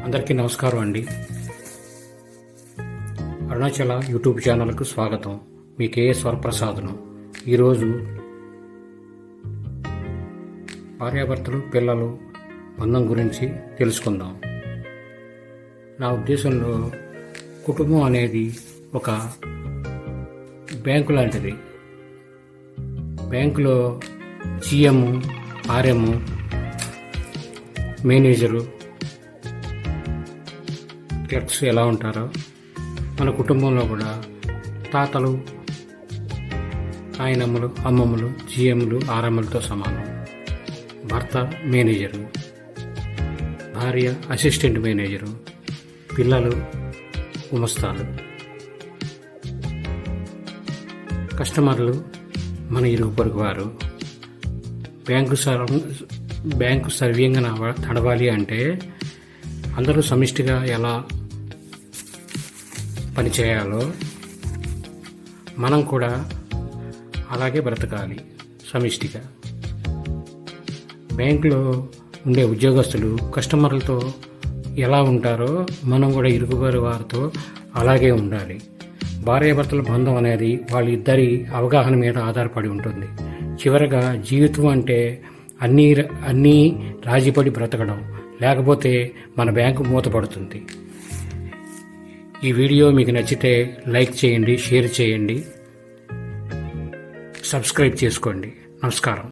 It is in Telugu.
అందరికీ నమస్కారం అండి. అరుణాచల యూట్యూబ్ ఛానల్కు స్వాగతం. మీ కేఎస్ వరప్రసాద్ను. ఈరోజు భార్యాభర్తలు పిల్లలు బంధం గురించి తెలుసుకుందాం. నా ఉద్దేశంలో కుటుంబం అనేది ఒక బ్యాంకు లాంటిది. బ్యాంకులో జిఎం, ఆర్ఎం, మేనేజరు, క్లర్క్స్ ఎలా ఉంటారో మన కుటుంబంలో కూడా తాతలు, నాయనమ్మలు, అమ్మమ్మలు, జిఎంలు, ఆర్ఎంలతో సమానం. భర్త మేనేజరు, భార్య అసిస్టెంట్ మేనేజరు, పిల్లలు గుమస్తాలు, కస్టమర్లు మన ఇరుగు పొరుగు వారు. బ్యాంకు సవ్యంగా నడవాలి అంటే అందరూ సమిష్టిగా ఎలా పనిచేయాలో మనం కూడా అలాగే బ్రతకాలి సమిష్టిగా. బ్యాంకులో ఉండే ఉద్యోగస్తులు కస్టమర్లతో ఎలా ఉంటారో మనం కూడా ఇరుగుపొరుగు వారితో అలాగే ఉండాలి. భార్యాభర్తల బంధం అనేది వాళ్ళిద్దరి అవగాహన మీద ఆధారపడి ఉంటుంది. చివరగా జీవితం అంటే అన్నీ రాజీపడి బ్రతకడం, లేకపోతే మన బ్యాంకు మూతపడుతుంది. ఈ వీడియో మీకు నచ్చితే లైక్ చేయండి, షేర్ చేయండి, సబ్స్క్రైబ్ చేసుకోండి. నమస్కారం.